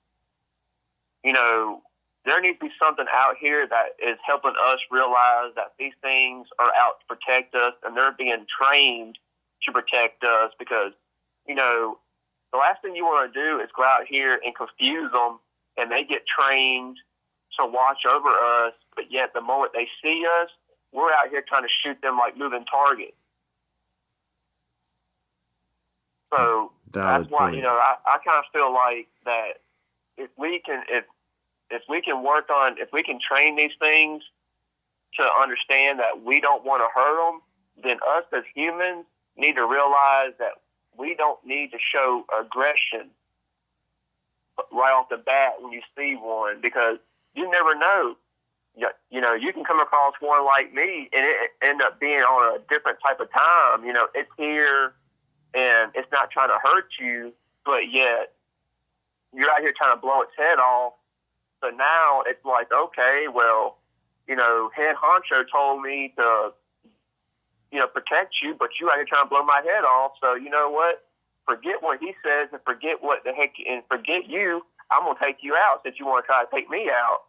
there needs to be something out here that is helping us realize that these things are out to protect us, and they're being trained to protect us, because, the last thing you want to do is go out here and confuse them, and they get trained to watch over us, but yet the moment they see us, we're out here trying to shoot them like moving targets. So that's why, I kind of feel like that if we can train these things to understand that we don't want to hurt them, then us as humans need to realize that we don't need to show aggression right off the bat when you see one, because you never know. You can come across one like me and it end up being on a different type of time. It's here and it's not trying to hurt you, but yet you're out here trying to blow its head off. So now it's like, okay, well, head honcho told me to, protect you, but you out here trying to blow my head off. So you know what? Forget what he says and forget what the heck, and forget you. I'm going to take you out since you want to try to take me out.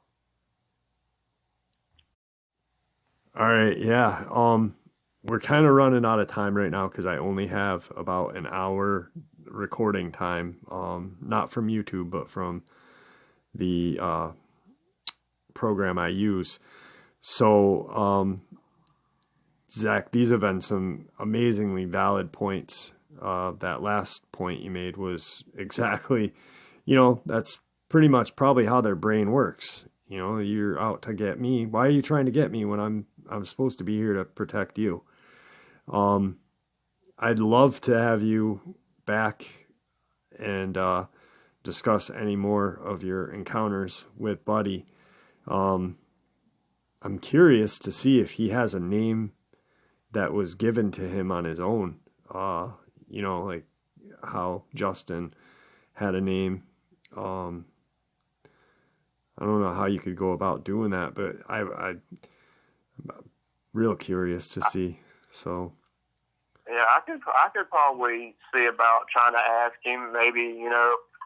All right, yeah. We're kind of running out of time right now because I only have about an hour recording time, not from YouTube, but from the program I use. So, Zach, these have been some amazingly valid points. That last point you made was exactly, that's pretty much probably how their brain works. You're out to get me. Why are you trying to get me when I'm supposed to be here to protect you? I'd love to have you back and discuss any more of your encounters with Buddy. I'm curious to see if he has a name that was given to him on his own. Like how Justin had a name. I don't know how you could go about doing that, but I'm real curious to see. So. Yeah, I could probably see about trying to ask him. Maybe,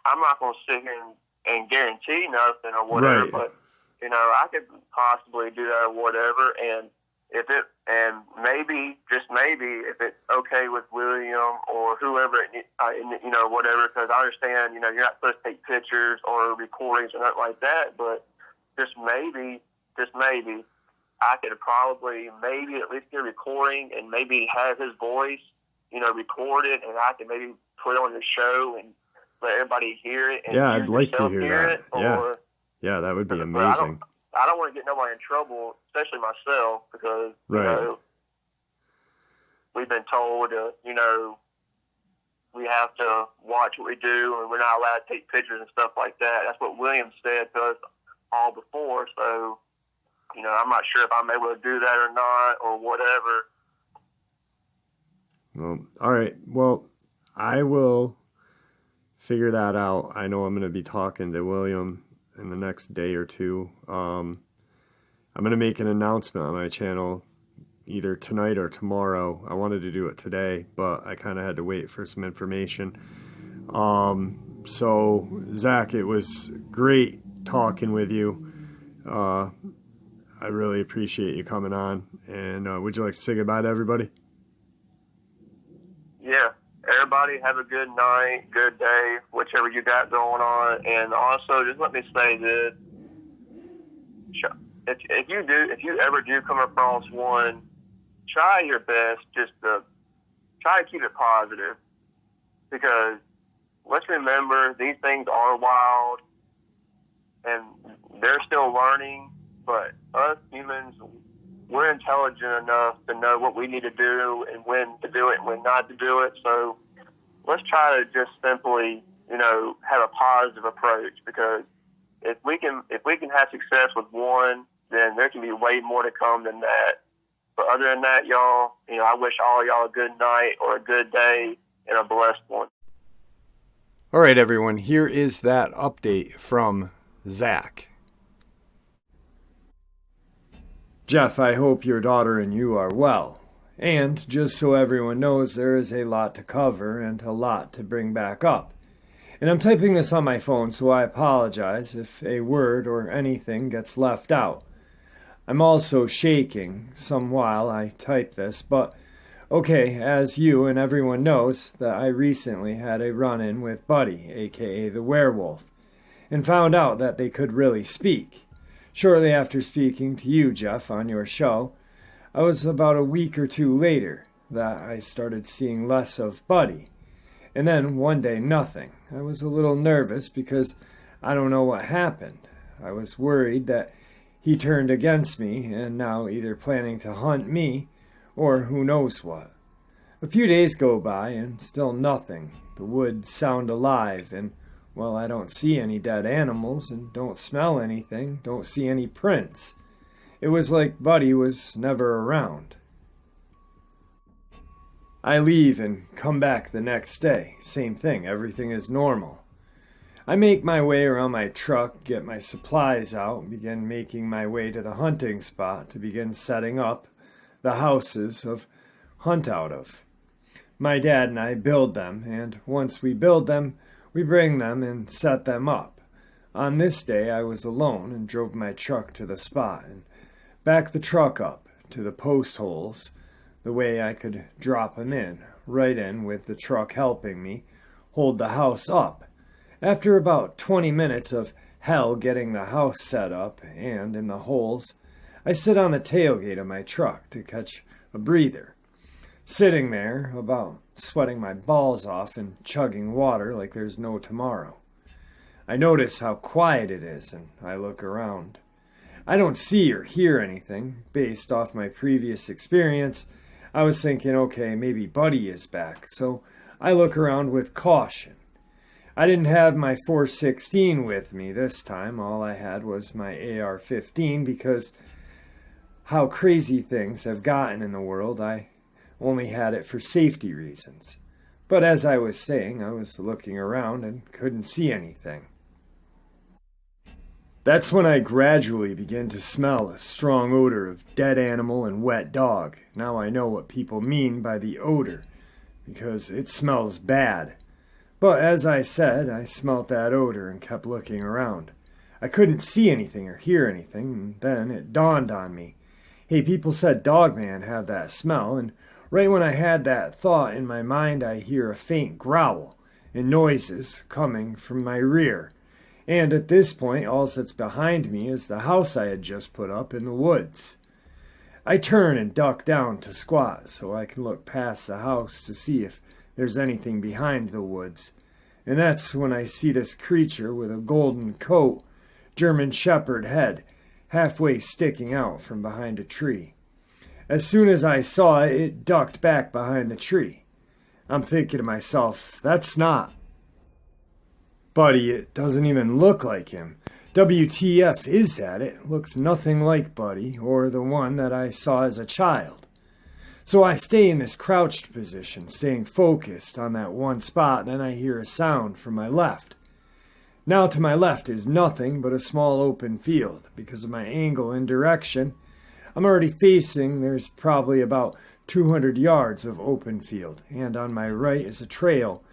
I'm not going to sit here and guarantee nothing or whatever, Right. but I could possibly do that or whatever. And maybe, just maybe, if it's okay with William or whoever, whatever, because I understand, you're not supposed to take pictures or recordings or nothing like that, but just maybe, I could probably maybe at least get a recording and maybe have his voice, recorded, and I can maybe put on the show and let everybody hear it. And yeah, I'd like to hear that. Or, yeah, that would be amazing. I don't want to get nobody in trouble, especially myself, because right. We've been told, we have to watch what we do, and we're not allowed to take pictures and stuff like that. That's what William said to us all before. So, I'm not sure if I'm able to do that or not, or whatever. Well, all right. Well, I will figure that out. I know I'm going to be talking to William in the next day or two. I'm going to make an announcement on my channel either tonight or tomorrow. I wanted to do it today, but I kind of had to wait for some information. So, Zach, it was great talking with you. I really appreciate you coming on. And would you like to say goodbye to everybody? Yeah. Everybody have a good night, good day, whichever you got going on. And also, just let me say this. If you ever do come across one, try your best just to try to keep it positive. Because let's remember, these things are wild, and they're still learning. But us humans, we're intelligent enough to know what we need to do and when to do it and when not to do it. So let's try to just simply, have a positive approach, because if we can have success with one, then there can be way more to come than that. But other than that, y'all, I wish all y'all a good night or a good day and a blessed one. All right, everyone, here is that update from Zach. Jeff, I hope your daughter and you are well. And just so everyone knows, there is a lot to cover and a lot to bring back up. And I'm typing this on my phone, so I apologize if a word or anything gets left out. I'm also shaking some while I type this, but okay, as you and everyone knows, that I recently had a run-in with Buddy, aka the werewolf, and found out that they could really speak. Shortly after speaking to you, Jeff, on your show, I was about a week or two later that I started seeing less of Buddy. And then one day, nothing. I was a little nervous because I don't know what happened. I was worried that he turned against me and now either planning to hunt me or who knows what. A few days go by and still nothing. The woods sound alive and, well, I don't see any dead animals and don't smell anything, don't see any prints. It was like Buddy was never around. I leave and come back the next day. Same thing, everything is normal. I make my way around my truck, get my supplies out, begin making my way to the hunting spot to begin setting up the houses of hunt out of. My dad and I build them, and once we build them, we bring them and set them up. On this day, I was alone and drove my truck to the spot and backed the truck up to the post holes the way I could drop them in, right in with the truck helping me hold the house up. After about 20 minutes of hell getting the house set up and in the holes, I sit on the tailgate of my truck to catch a breather. Sitting there, about sweating my balls off and chugging water like there's no tomorrow. I notice how quiet it is, and I look around. I don't see or hear anything. Based off my previous experience, I was thinking, okay, maybe Buddy is back, so I look around with caution. I didn't have my .416 with me this time. All I had was my AR-15 because how crazy things have gotten in the world, I only had it for safety reasons. But as I was saying, I was looking around and couldn't see anything. That's when I gradually began to smell a strong odor of dead animal and wet dog. Now I know what people mean by the odor, because it smells bad. But as I said, I smelt that odor and kept looking around. I couldn't see anything or hear anything, and then it dawned on me. Hey, people said Dogman had that smell, and right when I had that thought in my mind, I hear a faint growl and noises coming from my rear. And at this point, all that's behind me is the house I had just put up in the woods. I turn and duck down to squat so I can look past the house to see if there's anything behind the woods. And that's when I see this creature with a golden coat, German Shepherd head, halfway sticking out from behind a tree. As soon as I saw it, it ducked back behind the tree. I'm thinking to myself, that's not Buddy, it doesn't even look like him. WTF is that? It looked nothing like Buddy, or the one that I saw as a child. So I stay in this crouched position, staying focused on that one spot, then I hear a sound from my left. Now to my left is nothing but a small open field. Because of my angle and direction, I'm already facing, there's probably about 200 yards of open field, and on my right is a trail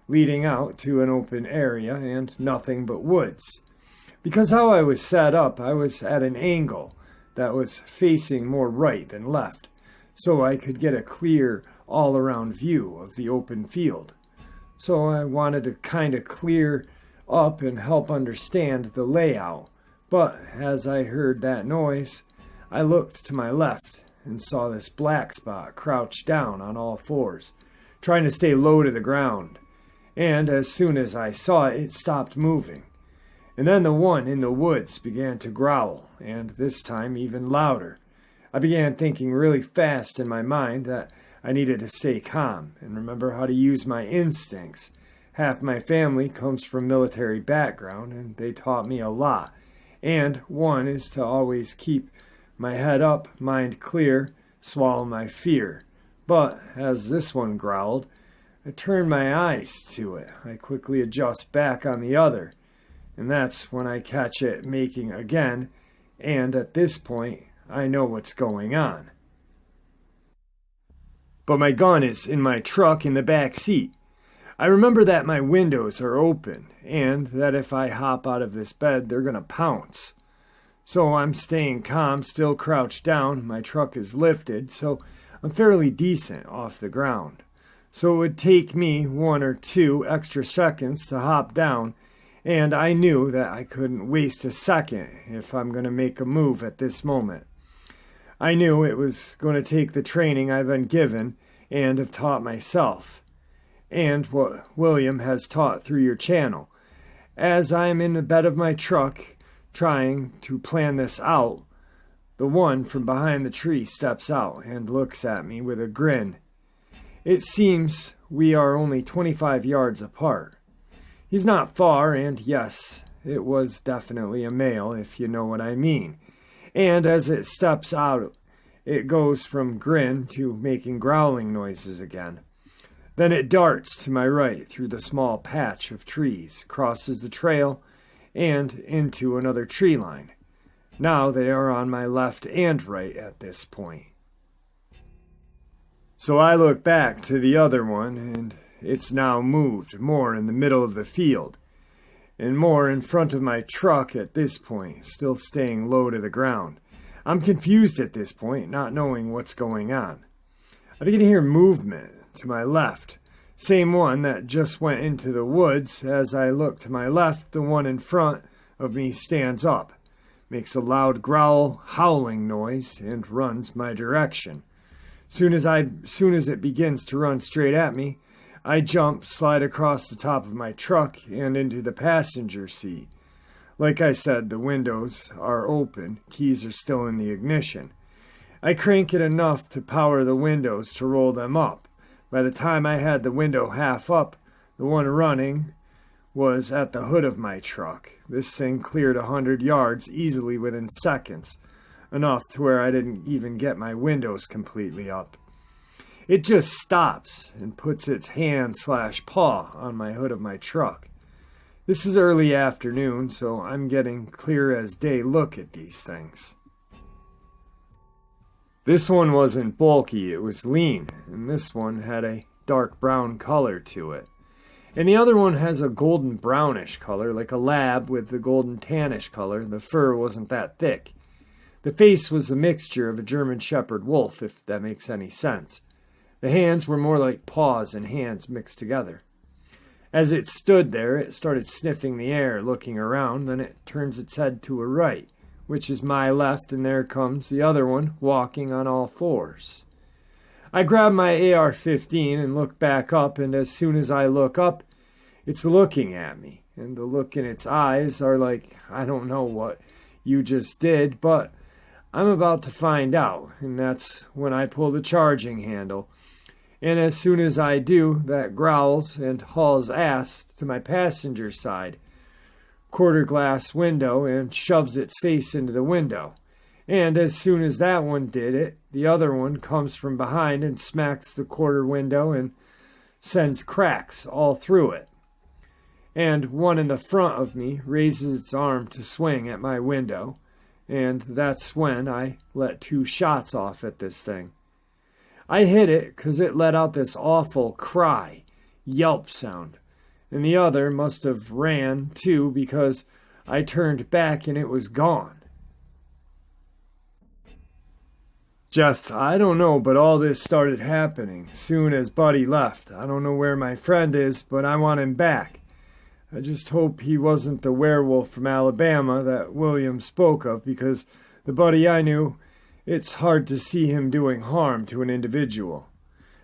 leading out to an open area and nothing but woods. Because how I was set up, I was at an angle that was facing more right than left, so I could get a clear all-around view of the open field. So I wanted to kind of clear up and help understand the layout, but as I heard that noise, I looked to my left and saw this black spot crouched down on all fours, trying to stay low to the ground. And as soon as I saw it, it stopped moving. And then the one in the woods began to growl, and this time even louder. I began thinking really fast in my mind that I needed to stay calm and remember how to use my instincts. Half my family comes from military background, and they taught me a lot. And one is to always keep my head up, mind clear, swallow my fear. But as this one growled, I turn my eyes to it. I quickly adjust back on the other, and that's when I catch it making again, and at this point, I know what's going on. But my gun is in my truck in the back seat. I remember that my windows are open, and that if I hop out of this bed, they're gonna pounce. So I'm staying calm, still crouched down. My truck is lifted, so I'm fairly decent off the ground. So it would take me 1 or 2 extra seconds to hop down, and I knew that I couldn't waste a second if I'm going to make a move at this moment. I knew it was going to take the training I've been given and have taught myself, and what William has taught through your channel. As I'm in the bed of my truck trying to plan this out, the one from behind the tree steps out and looks at me with a grin. It seems we are only 25 yards apart. He's not far, and yes, it was definitely a male, if you know what I mean. And as it steps out, it goes from grin to making growling noises again. Then it darts to my right through the small patch of trees, crosses the trail, and into another tree line. Now they are on my left and right at this point. So I look back to the other one, and it's now moved more in the middle of the field, and more in front of my truck at this point, still staying low to the ground. I'm confused at this point, not knowing what's going on. I begin to hear movement to my left, same one that just went into the woods. As I look to my left, the one in front of me stands up, makes a loud growl, howling noise, and runs my direction. Soon as it begins to run straight at me, I jump, slide across the top of my truck, and into the passenger seat. Like I said, the windows are open, keys are still in the ignition. I crank it enough to power the windows to roll them up. By the time I had the window half up, the one running was at the hood of my truck. This thing cleared 100 yards easily within seconds, enough to where I didn't even get my windows completely up. It just stops and puts its hand/paw on my hood of my truck. This is early afternoon, so I'm getting clear as day look at these things. This one wasn't bulky, it was lean, and this one had a dark brown color to it. And the other one has a golden brownish color, like a lab with the golden tannish color. The fur wasn't that thick. The face was a mixture of a German Shepherd wolf, if that makes any sense. The hands were more like paws and hands mixed together. As it stood there, it started sniffing the air, looking around, then it turns its head to a right, which is my left, and there comes the other one, walking on all fours. I grab my AR-15 and look back up, and as soon as I look up, it's looking at me. And the look in its eyes are like, I don't know what you just did, but I'm about to find out. And that's when I pull the charging handle. And as soon as I do, that growls and hauls ass to my passenger side quarter glass window and shoves its face into the window. And as soon as that one did it, the other one comes from behind and smacks the quarter window and sends cracks all through it. And one in the front of me raises its arm to swing at my window, and that's when I let 2 shots off at this thing. I hit it because it let out this awful cry, yelp sound, and the other must have ran too because I turned back and it was gone. Jeff, I don't know, but all this started happening soon as Buddy left. I don't know where my friend is, but I want him back. I just hope he wasn't the werewolf from Alabama that William spoke of, because the Buddy I knew, it's hard to see him doing harm to an individual.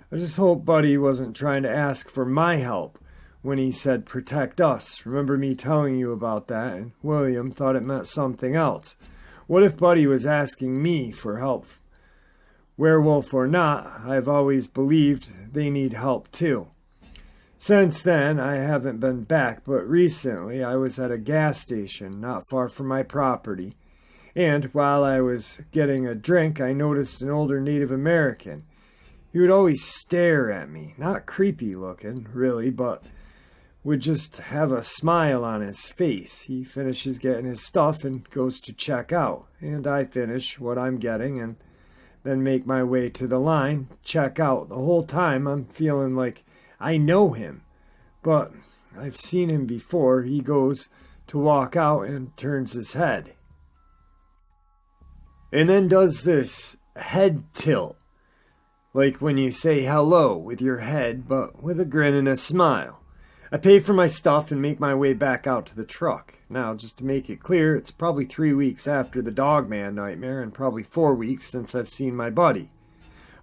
I just hope Buddy wasn't trying to ask for my help when he said protect us. Remember me telling you about that, and William thought it meant something else. What if Buddy was asking me for help? Werewolf or not, I've always believed they need help too. Since then, I haven't been back, but recently I was at a gas station not far from my property, and while I was getting a drink, I noticed an older Native American. He would always stare at me, not creepy looking, really, but would just have a smile on his face. He finishes getting his stuff and goes to check out, and I finish what I'm getting and then make my way to the line, check out. The whole time I'm feeling like I know him, but I've seen him before. He goes to walk out and turns his head, and then does this head tilt, like when you say hello with your head, but with a grin and a smile. I pay for my stuff and make my way back out to the truck. Now, just to make it clear, it's probably 3 weeks after the Dogman nightmare and probably 4 weeks since I've seen my buddy.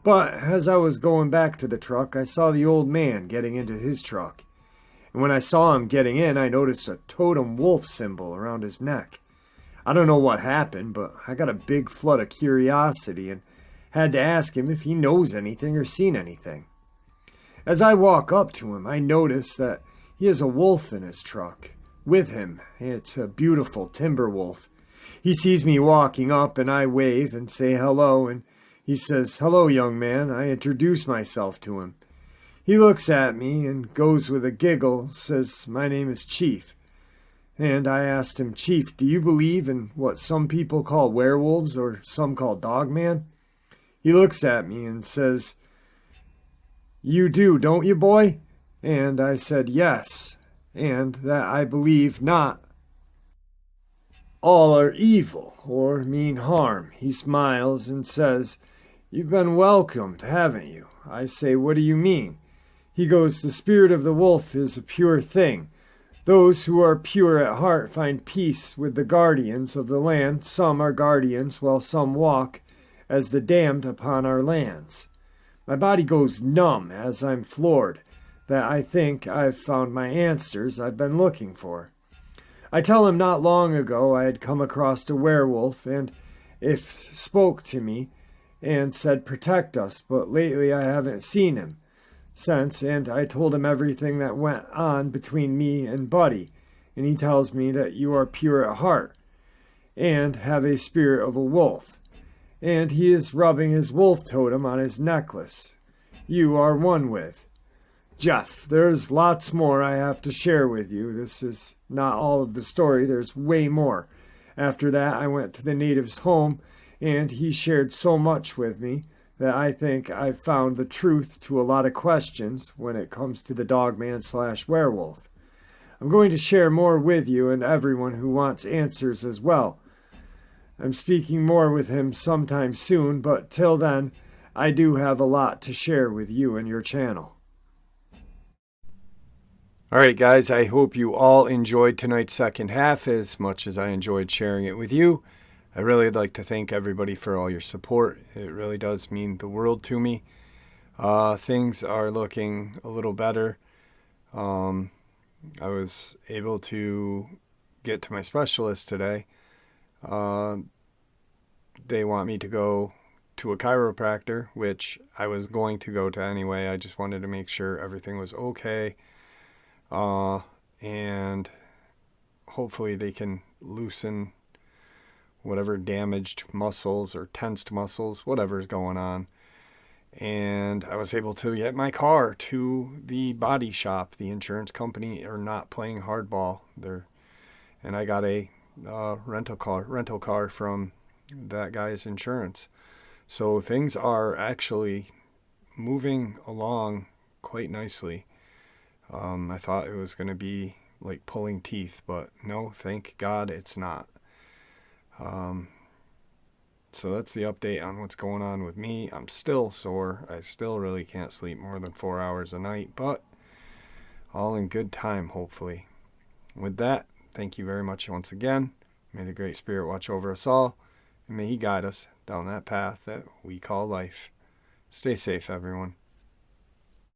But as I was going back to the truck, I saw the old man getting into his truck. And when I saw him getting in, I noticed a totem wolf symbol around his neck. I don't know what happened, but I got a big flood of curiosity and had to ask him if he knows anything or seen anything. As I walk up to him, I notice that he has a wolf in his truck with him. It's a beautiful timber wolf. He sees me walking up, and I wave and say hello, and he says, "Hello, young man." I introduce myself to him. He looks at me and goes with a giggle, says, "My name is Chief." And I asked him, "Chief, do you believe in what some people call werewolves or some call Dogman?" He looks at me and says, "You do, don't you, boy?" And I said yes, and that I believe not all are evil or mean harm. He smiles and says, "You've been welcomed, haven't you?" I say, "What do you mean?" He goes, "The spirit of the wolf is a pure thing. Those who are pure at heart find peace with the guardians of the land. Some are guardians, while some walk as the damned upon our lands." My body goes numb as I'm floored that I think I've found my answers I've been looking for. I tell him not long ago I had come across a werewolf, and if spoke to me, and said protect us, but lately I haven't seen him since, and I told him everything that went on between me and Buddy, and he tells me that you are pure at heart and have a spirit of a wolf, and he is rubbing his wolf totem on his necklace. You are one with. Jeff, there's lots more I have to share with you. This is not all of the story. There's way more. After that, I went to the native's home, and he shared so much with me that I think I've found the truth to a lot of questions when it comes to the Dogman/werewolf. I'm going to share more with you and everyone who wants answers as well. I'm speaking more with him sometime soon, but till then, I do have a lot to share with you and your channel. All right, guys, I hope you all enjoyed tonight's second half as much as I enjoyed sharing it with you. I really would like to thank everybody for all your support. It really does mean the world to me. Things are looking a little better. I was able to get to my specialist today. They want me to go to a chiropractor, which I was going to go to anyway. I just wanted to make sure everything was okay. And hopefully they can loosen whatever damaged muscles or tensed muscles, whatever's going on. And I was able to get my car to the body shop. The insurance company are not playing hardball. And I got a rental car from that guy's insurance. So things are actually moving along quite nicely. I thought it was going to be like pulling teeth, but no, thank God it's not. So that's the update on what's going on with me. I'm still sore. I still really can't sleep more than 4 hours a night, but all in good time, hopefully. With that, thank you very much once again. May the Great Spirit watch over us all, and may He guide us down that path that we call life. Stay safe, everyone.